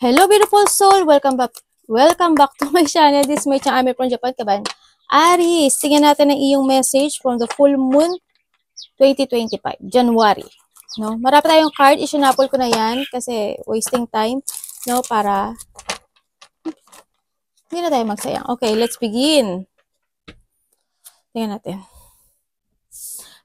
Hello, beautiful soul! Welcome back to my channel. This is my channel from Japan, Kaban. Aries, tingnan natin ang iyong message from the full moon 2025, January. No? Marami tayong card. Isinapol ko na yan kasi wasting time. No? Para hindi na tayo magsayang. Okay, let's begin. Tingnan natin.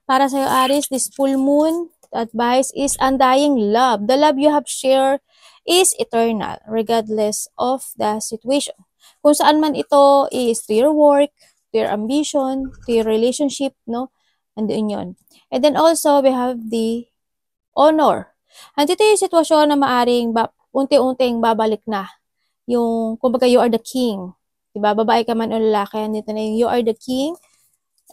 Para sa'yo, Aries, this full moon advice is undying love. The love you have shared is eternal, regardless of the situation. Kung saan man ito is to your work, to your ambition, to your relationship, no? Andoon yun. And then also, we have the honor. Andito yung sitwasyon na maaring unti-unting babalik na. Yung, kumbaga, you are the king. Diba? Babae ka man o lalaki, andito na yung you are the king.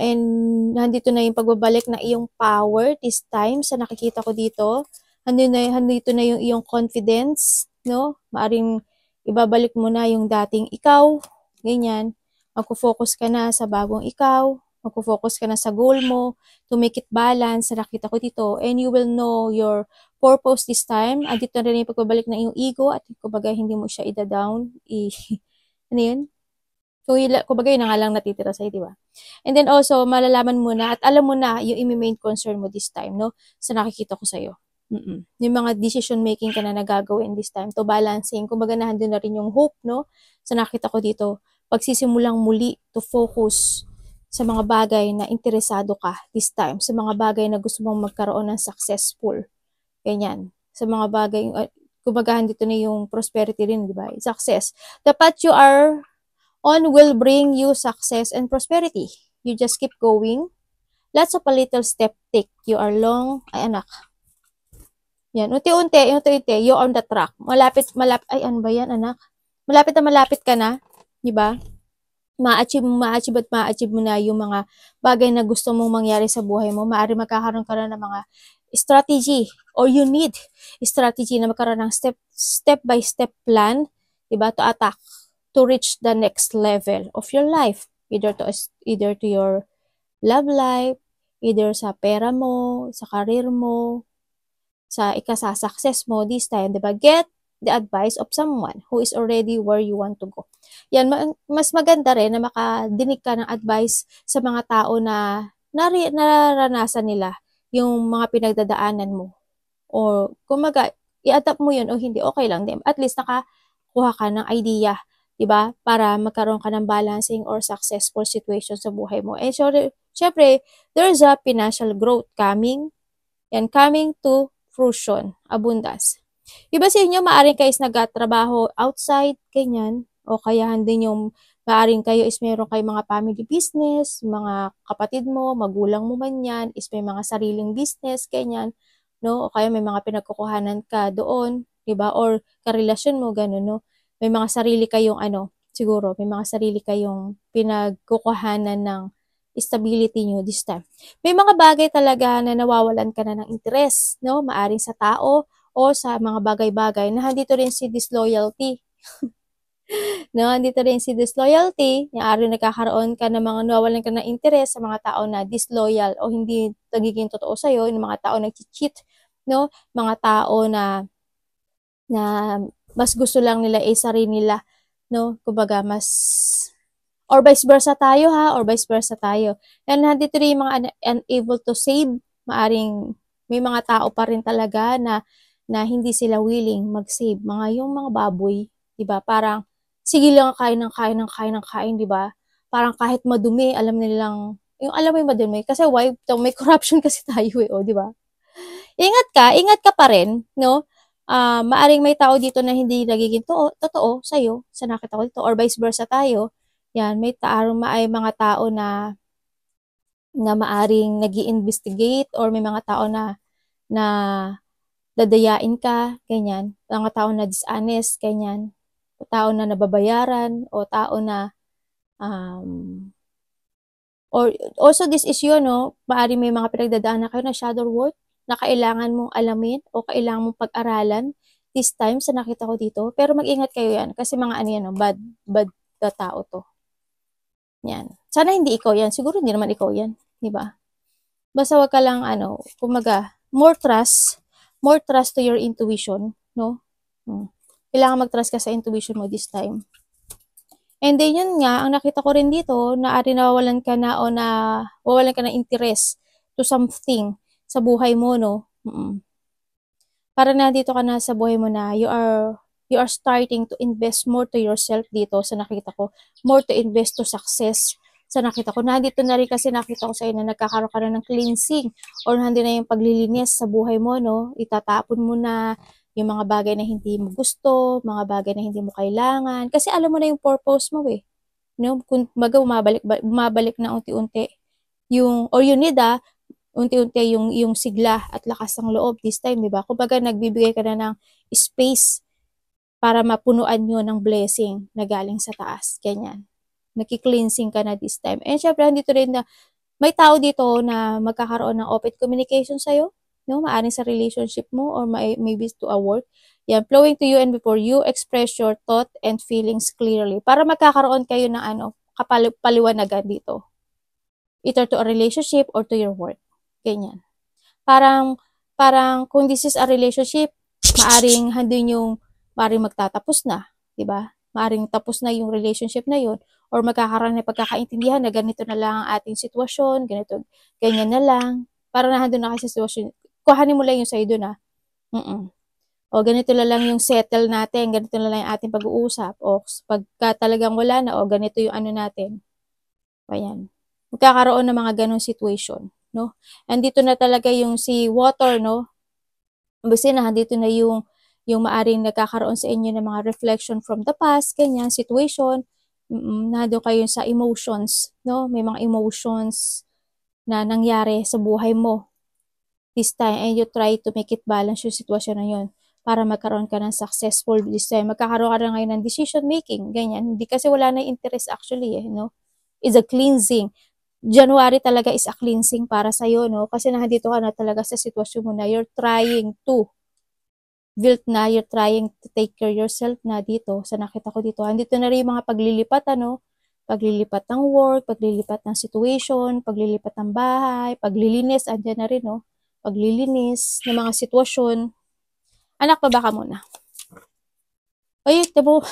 And nandito na yung pagbabalik na iyong power this time sa nakikita ko dito. Nandito na yung iyong confidence, no? Maaring ibabalik mo na yung dating ikaw, ganyan. Magfo-focus ka na sa bagong ikaw, magfo-focus ka na sa goal mo, to make it balance sa nakita ko dito. And you will know your purpose this time. Andito na rin yung pagbabalik na iyong ego at kumbaga hindi mo siya ida-down. Ano yun? Kumbaga yun na nga lang natitira sa'yo, di ba? And then also, malalaman mo na at alam mo na yung main concern mo this time, no? Sa nakikita ko sa'yo. Yung mga decision making ka na nagagawin this time to balancing. Kumbaga nandun na rin yung hope, no? Sa nakita ko dito, pagsisimulang muli to focus sa mga bagay na interesado ka this time. Sa mga bagay na gusto mong magkaroon ng successful. Ganyan. Sa mga bagay, kumbaga dito na yung prosperity rin, di ba? Success. The path you are on will bring you success and prosperity. You just keep going. Lots of a little step take. You are long, ay anak. Yan, unti-unti, you're on the track. Malapit, ay ano ba yan anak? Malapit ka na, di ba? Ma-achieve mo na yung mga bagay na gusto mong mangyari sa buhay mo. Maaari magkakaroon ka na ng mga strategy or you need strategy na magkaroon ng step by step plan, di ba? To attack, to reach the next level of your life. Either to your love life, either sa pera mo, sa career mo, sa success mo this time, diba? Get the advice of someone who is already where you want to go. Yan, mas maganda rin na makadinig ka ng advice sa mga tao na nararanasan nila yung mga pinagdadaanan mo. Or kumaga, i-adapt mo yun o hindi, okay lang din. At least nakakuha ka ng idea, diba? Para magkaroon ka ng balancing or successful situation sa buhay mo. And syempre, there's a financial growth coming to fruition, abundance. Iba sa inyo, maaring kayo is nagtatrabaho outside, ganyan, o kaya din yung maaring kayo is meron kayo mga family business, mga kapatid mo, magulang mo man yan, is may mga sariling business, ganyan, no? O kaya may mga pinagkukuhanan ka doon, diba? Or karelasyon mo, gano'n, no? May mga sarili kayong siguro, may mga sarili kayong pinagkukuhanan ng stability nyo this time. May mga bagay talaga na nawawalan ka na ng interest, no? Maaring sa tao o sa mga bagay-bagay na handito rin si disloyalty. No, handito rin si disloyalty, maaari nagkakaroon ka ng mga nawawalan ka ng interest sa mga tao na disloyal o hindi nagiging totoo sa'yo, yung mga tao na cheat, no? Mga tao na mas gusto lang nila sarili nila, no? Kumbaga mas or vice versa tayo or vice versa tayo. And nandito rin yung mga unable to save, maaring may mga tao pa rin talaga na hindi sila willing mag-save. Yung mga baboy, 'di ba? Parang sige lang kain, 'di ba? Parang kahit madumi, alam nilang alam mo yung madumi kasi may corruption kasi tayo di ba? Ingat ka pa rin, no? Maaring may tao dito na hindi nagiging totoo sa'yo, sa nakita ko dito, or vice versa tayo. Yan, may mga tao na maaring nag-i-investigate or may mga tao na dadayain ka, ganyan. Mga tao na dishonest, ganyan. Tao na nababayaran o tao na or also this issue, no, maaring may mga pinagdadaanan kayo na shadow work na kailangan mong alamin o kailangan mong pag-aralan this time sa nakita ko dito. Pero mag-ingat kayo yan kasi mga no, bad na tao to. Yan. Sana hindi ikaw yan. Siguro hindi naman ikaw yan. Diba? Basta wag ka lang, kumaga, more trust to your intuition, no? Kailangan mag-trust ka sa intuition mo this time. And then yun nga, ang nakita ko rin dito, na nawawalan ka na o wawalan ka ng interest to something sa buhay mo, no? Para na dito ka na sa buhay mo na you are starting to invest more to yourself dito sa nakita ko. More to invest to success sa nakita ko. Nandito na rin kasi nakita ko sa inyo na nagkakaroon ka na ng cleansing or nandito na yung paglilinis sa buhay mo, no? Itatapon mo na yung mga bagay na hindi mo gusto, mga bagay na hindi mo kailangan. Kasi alam mo na yung purpose mo eh. No? Kung bumabalik na unti-unti yung, or you need unti-unti yung sigla at lakas ng loob this time, di ba? Kumbaga nagbibigay ka na ng space para mapunuan nyo ng blessing na galing sa taas. Ganyan. Naki-cleansing ka na this time. And syempre, dito rin na may tao dito na magkakaroon ng open communication sa'yo. No? Maaring sa relationship mo or maybe to a work. Yan, flowing to you and before you express your thought and feelings clearly. Para magkakaroon kayo ng paliwanagan dito. Either to a relationship or to your work. Ganyan. Parang kung this is a relationship, maaring magtatapos na, 'di ba? Maaring tapos na yung relationship na yun or magkakaroon ng pagkakaintindihan na ganito na lang ang ating sitwasyon, ganyan na lang. Para nandun na kasi sa sitwasyon. Kuhanin mo lang yung sa'yo doon O ganito na lang yung settle natin, ganito na lang yung ating pag-uusap. O pagka talagang wala na, o ganito yung ano natin. Ayan. Magkakaroon ng mga ganong situation, no? Andito na talaga yung si water, no? Kasi dito na yung maaring nagkakaroon sa inyo ng mga reflection from the past, ganyan, situation. Nandun kayo sa emotions, no? May mga emotions na nangyari sa buhay mo this time and you try to make it balance yung sitwasyon na yun para magkaroon ka ng successful this time. Magkakaroon ka na ngayon ng decision making, ganyan. Hindi kasi wala na interest actually, no? It's a cleansing. January talaga is a cleansing para sa'yo, no? Kasi nandito ka na talaga sa sitwasyon mo na you're trying to take care yourself na dito. Sa nakita ko dito. Andito na rin yung mga paglilipat, paglilipat ng work, paglilipat ng situation, paglilipat ng bahay, paglilinis, andyan na rin, no? Paglilinis ng mga sitwasyon. Anak, baba ka muna. Ay, tabo,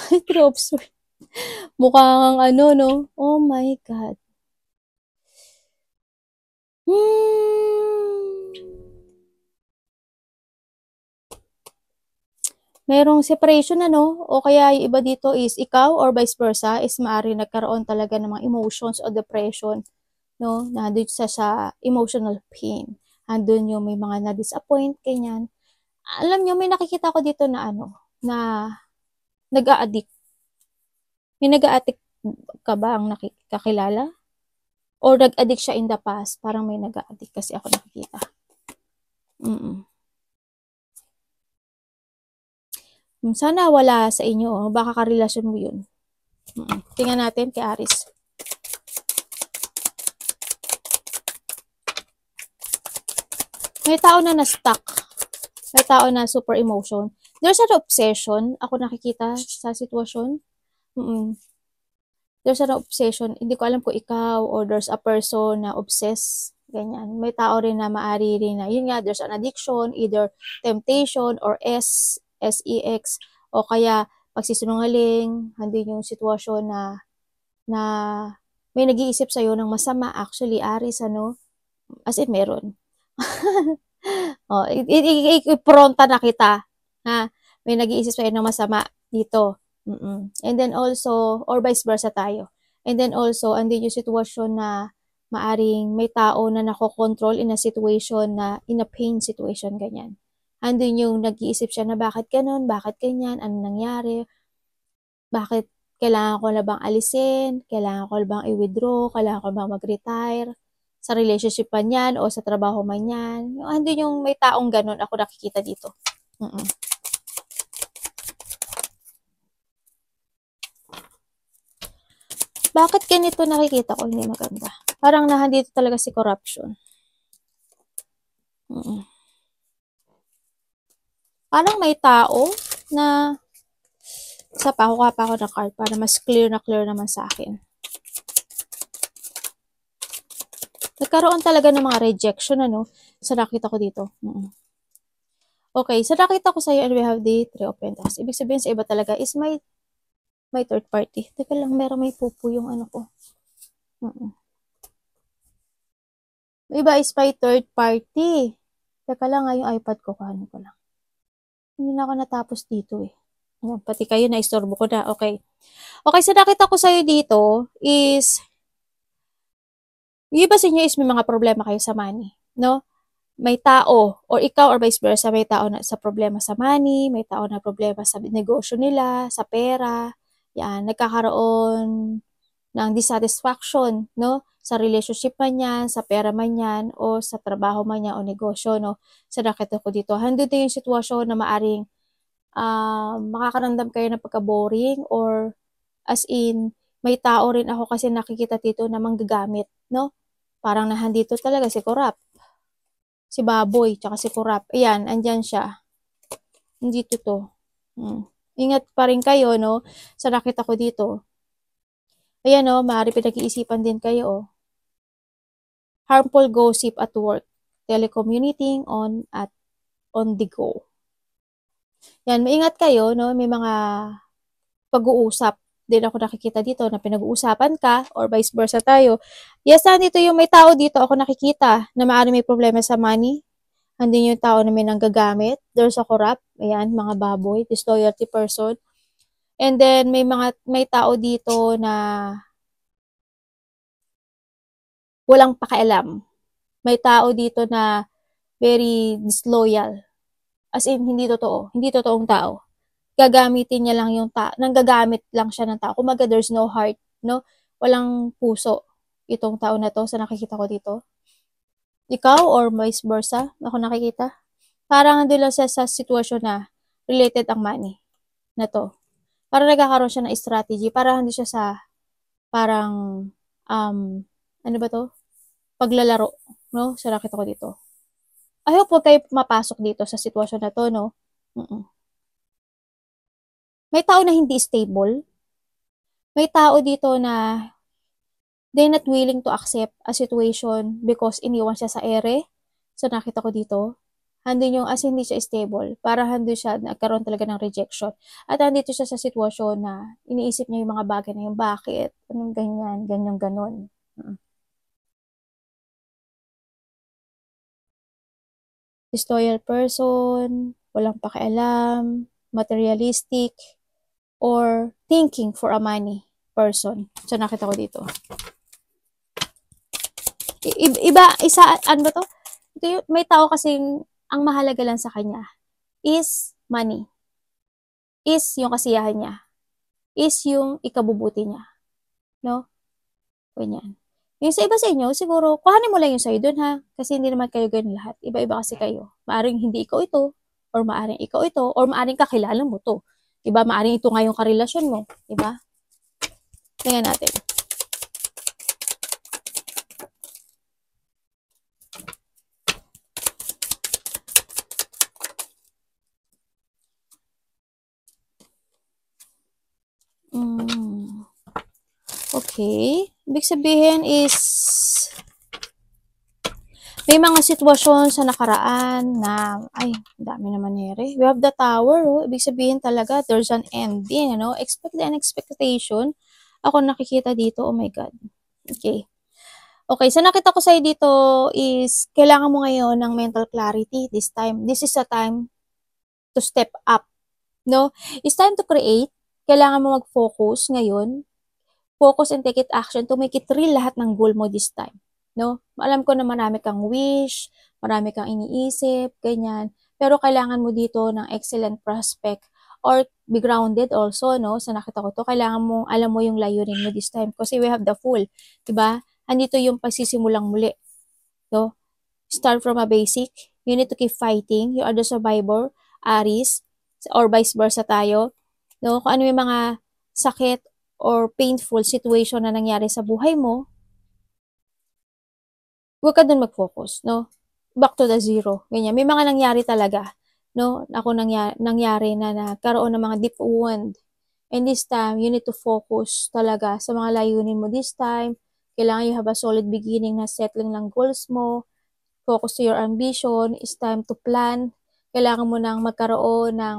mukhang no? Oh my God. Merong separation o kaya yung iba dito is ikaw or vice versa is maaari nagkaroon talaga ng mga emotions o depression, no? Nandun sa emotional pain. Andun yung may mga na-disappoint, ganyan. Alam nyo, may nakikita ko dito na na nag-a-addict. May nag-a-addict ka ba ang nakikilala? Or nag-addict siya in the past? Parang may nag-a-addict kasi ako nakikita. Sana wala sa inyo. Baka karelasyon mo yun. Tingnan natin kay Aris. May tao na na-stuck. May tao na super emotion. There's an obsession. Ako nakikita sa sitwasyon. There's an obsession. Hindi ko alam kung ikaw or there's a person na obsessed. Ganyan. May tao rin na maari rin na, yun nga, there's an addiction, either temptation or SEX, o kaya pagsisinungaling, hindi yung sitwasyon na may nag-iisip sa'yo ng masama. Actually, Aris, as in, meron. Ipronta na kita. Ha? May nag-iisip sa'yo ng masama dito. And then also, or vice versa tayo. And then also, andin yung sitwasyon na maaring may tao na nakokontrol in a situation na, in a pain situation, ganyan. Andun yung nag-iisip siya na bakit ganun, bakit ganyan, ano nangyari, bakit kailangan ko na bang alisin, kailangan ko na bang i-withdraw, kailangan ko na bang mag-retire, sa relationship pa niyan o sa trabaho man yan. Andun yung may taong ganun ako nakikita dito. Bakit ganito nakikita ko hindi maganda? Parang nandito talaga si corruption. Parang may tao na kuha pa ako ng card para mas clear naman sa akin. Nagkaroon talaga ng mga rejection, sa nakita ko dito. Okay, so nakita ko sa'yo and we have the Three of Pentacles. Ibig sabihin sa iba talaga is may third party. Teka lang, may pupo yung ano ko. Iba is may third party. Teka lang nga yung iPad ko, kanin ko lang. Hindi na ako natapos dito eh. Pati kayo na istorbo ko na. Okay. Okay, so nakita ko sa'yo dito is, yung iba sa inyo is may mga problema kayo sa money. No? May tao, or ikaw or vice versa, may tao na sa problema sa money, may tao na problema sa negosyo nila, sa pera. Yan, nagkakaroon ng dissatisfaction, no? Sa relationship man yan, sa pera man yan, o sa trabaho man yan, o negosyo, no? Sa nakita ko dito, handun din yung sitwasyon na maaring makakaramdam kayo ng pagka-boring, or as in, may tao rin ako kasi nakikita dito na manggagamit, no? Parang nahandito talaga si Kurap, si Baboy, tsaka si Kurap. Ayan, andyan siya. Nandito to. Ingat pa rin kayo, no? Sa nakita ko dito. Ayan, no? Maaari pinag-iisipan din kayo, oh. Harmful gossip at work. Telecommuting on the go. Yan, maingat kayo, no? May mga pag-uusap din ako nakikita dito na pinag-uusapan ka or vice versa tayo. Yes, nandito yung may tao dito ako nakikita na maaari may problema sa money. Andin yung tao na may nanggagamit. There's a corrupt. Ayan, mga baboy. Disloyalty person. And then, may tao dito na walang pakialam. May tao dito na very disloyal. As in, hindi totoo. Hindi totoong tao. Gagamitin niya lang yung tao. Nanggagamit lang siya ng tao. Kumaga, there's no heart, no? Walang puso itong tao na to sa nakikita ko dito. Ikaw or vice versa, ako nakikita. Parang nandun lang siya sa sitwasyon na related ang money na to. Parang nagkakaroon siya ng strategy. Parang hindi siya sa parang, ano ba to? Paglalaro, no? Sa nakita ko dito. I hope huwag kayo mapasok dito sa sitwasyon na to, no? May tao na hindi stable. May tao dito na they're not willing to accept a situation because iniwan siya sa ere. So, nakita ko dito. Handun yung as hindi siya stable. Para handun siya, nagkaroon talaga ng rejection. At andito siya sa sitwasyon na iniisip niya yung mga bagay na yung bakit. Anong ganyan, ganyan, ganon. Disloyal person, walang pakialam, materialistic, or thinking for a money person. So, nakita ko dito. Ano ba to? May tao kasing ang mahalaga lang sa kanya is money. Is yung kasiyahan niya. Is yung ikabubuti niya. No? Ganyan. Yung sa iba sa inyo, siguro, kuhanin mo lang yung sa'yo dun ha. Kasi hindi naman kayo ganun lahat. Iba-iba kasi kayo. Maaring hindi ikaw ito, or maaring ikaw ito, or maaring kakilala mo to. Diba? Maaring ito nga yung karelasyon mo. Diba? Tingnan natin. Okay. Ibig sabihin is may mga sitwasyon sa nakaraan na, ay, dami naman nere. We have the tower, oh. Ibig sabihin talaga, there's an ending, ano? Expect the unexpectation. Ako nakikita dito, oh my God. Okay. Okay, so nakita ko sa'yo dito is, kailangan mo ngayon ng mental clarity this time. This is a time to step up, no? It's time to create. Kailangan mo mag-focus ngayon. Focus and take it action to make it real lahat ng goal mo this time. No? Alam ko na marami kang wish, marami kang iniisip, ganyan. Pero kailangan mo dito ng excellent prospect or be grounded also, no? Sa nakita ko to, kailangan mo, alam mo yung layunin mo this time. Kasi we have the full, diba? Andito yung pagsisimulang muli. No? Start from a basic. You need to keep fighting. You are the survivor, Aries, or vice versa tayo. No? Kung ano yung mga sakit or painful situation na nangyari sa buhay mo, huwag ka dun mag-focus, no? Back to the zero. Ganyan. May mga nangyari talaga, no? Ako nangyari na nagkaroon ng mga deep wound. And this time, you need to focus talaga sa mga layunin mo this time. Kailangan you have a solid beginning na settling ng goals mo. Focus to your ambition. It's time to plan. kailangan mo nang magkaroon ng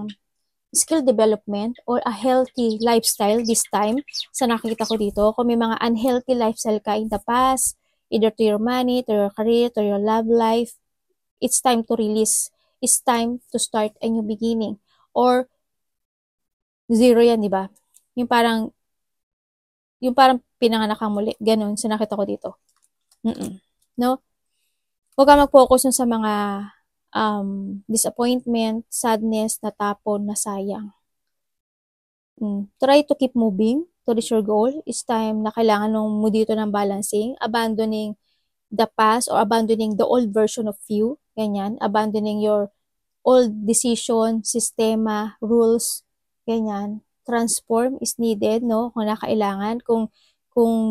skill development or a healthy lifestyle this time sa nakikita ko dito. Kung may mga unhealthy lifestyle ka in the past, either to your money, to your career, to your love life, it's time to release. It's time to start a new beginning. Or zero yan, di ba? Yung parang pinanganak kang muli. Ganun, sa nakita ko dito. No? Huwag ka mag-focus sa mga disappointment, sadness, natapon, nasayang. Try to keep moving to reach your goal. It's time na kailangan mo dito ng balancing, abandoning the past or abandoning the old version of you, ganyan, abandoning your old decision, sistema, rules, ganyan. Transform is needed, no? Kung nakailangan, kung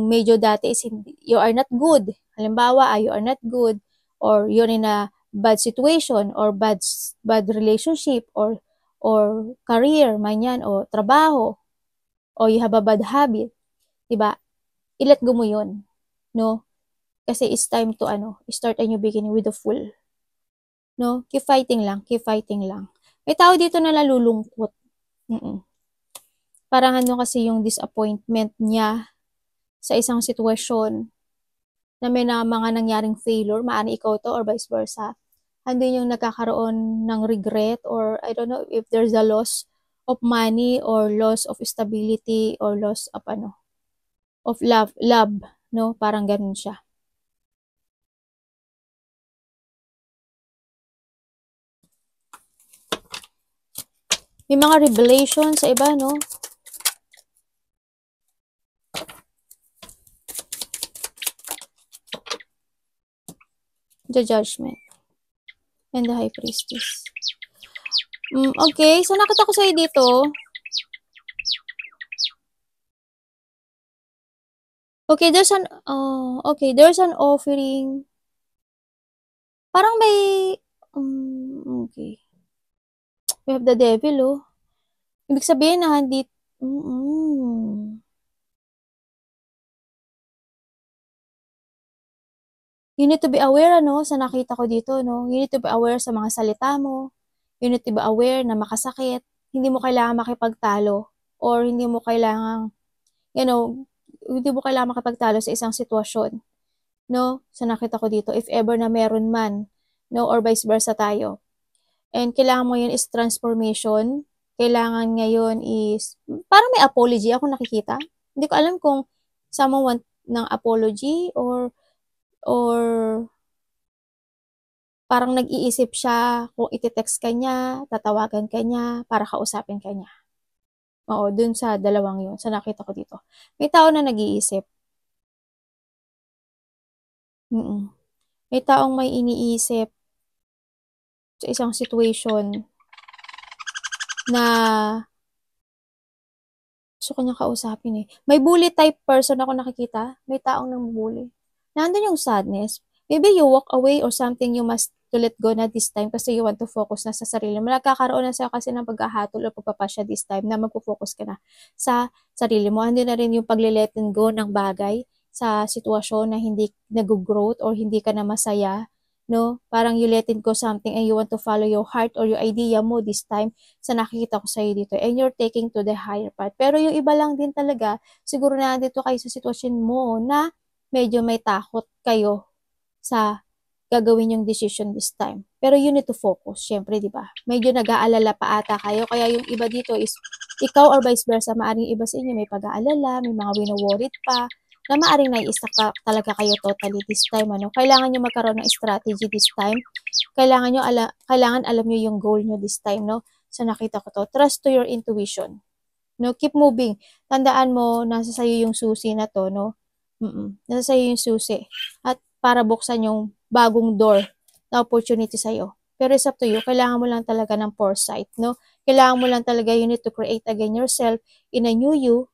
medyo dati is you are not good, halimbawa, you are not good, or you're in a bad situation, or bad relationship, or career, man yan, o trabaho, o you have a bad habit, diba? I-let go mo yun, no? Kasi it's time to, start a new beginning with the full. No? Keep fighting lang, keep fighting lang. May tao dito na nalulungkot. Parang kasi yung disappointment niya sa isang sitwasyon na may mga nangyaring failure, maani ikaw to or vice versa. Andun yung nagkakaroon ng regret, or I don't know if there's a loss of money or loss of stability or loss of of love, no? Parang ganun siya. May mga revelation sa iba, no? The Judgment and the High Priestess. Okay, so nakita ko sa'yo dito. Okay, there's an offering. Parang may, okay. We have the devil, oh. Ibig sabihin na hindi, you need to be aware, sa nakita ko dito, no? You need to be aware sa mga salita mo. You need to be aware na makasakit. Hindi mo kailangan makipagtalo, or hindi mo kailangan, hindi mo kailangan makipagtalo sa isang sitwasyon, no? Sa nakita ko dito, if ever na meron man, no? Or vice versa tayo. And kailangan mo yun is transformation. Kailangan ngayon is, parang may apology ako nakikita. Hindi ko alam kung someone want ng apology or parang nag-iisip siya kung iti-text ka niya, tatawagan ka niya, para kausapin ka niya. Oo, dun sa dalawang yun, sa nakita ko dito. May tao na nag-iisip. May taong may iniisip sa isang situation na gusto ko niyang kausapin eh. May bully type person ako nakikita. May taong nang bully. Nandun yung sadness. Maybe you walk away or something you must to let go na this time kasi you want to focus na sa sarili mo. Nagkakaroon na sa'yo kasi ng paghahatol o pagpapasya this time na magpo-focus ka na sa sarili mo. Hindi na rin yung pagle-let go ng bagay sa sitwasyon na hindi nag-growth or hindi ka na masaya. No? Parang you let go something and you want to follow your heart or your idea mo this time sa nakikita ko sa'yo dito. And you're taking to the higher part. Pero yung iba lang din talaga, siguro na dito kayo sa sitwasyon mo na medyo may takot kayo sa gagawin yung decision this time. Pero you need to focus, syempre, di ba? Medyo nag-aalala pa ata kayo. Kaya yung iba dito is, ikaw or vice versa, maaring iba sa inyo may pag-aalala, may mga wino-worried pa, na maaring nai-stuck pa talaga kayo totally this time. Kailangan nyo magkaroon ng strategy this time. Kailangan alam nyo yung goal nyo this time, no? So, nakita ko to. Trust to your intuition. No? Keep moving. Tandaan mo, nasa sayo yung susi na to, no? Nasa sayo yung susi. At para buksan yung bagong door na opportunity sa'yo. Pero it's up to you. Kailangan mo lang talaga ng foresight, no? Kailangan mo lang talaga, you need to create again yourself in a new you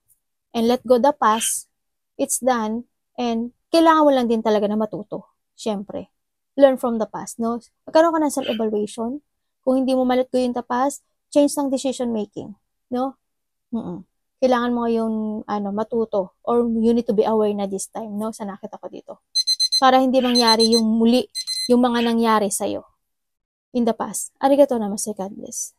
and let go the past. It's done. And kailangan mo lang din talaga na matuto. Siyempre. Learn from the past, no? Magkaroon ka ng self-evaluation. Kung hindi mo malet go yung the past, change ng decision making, no? Kailangan mo yung matuto or you need to be aware na this time, no? Sa nakita ko dito. Para hindi mangyari yung muli, yung mga nangyari sa'yo. in the past. Arigatou namaste. God bless.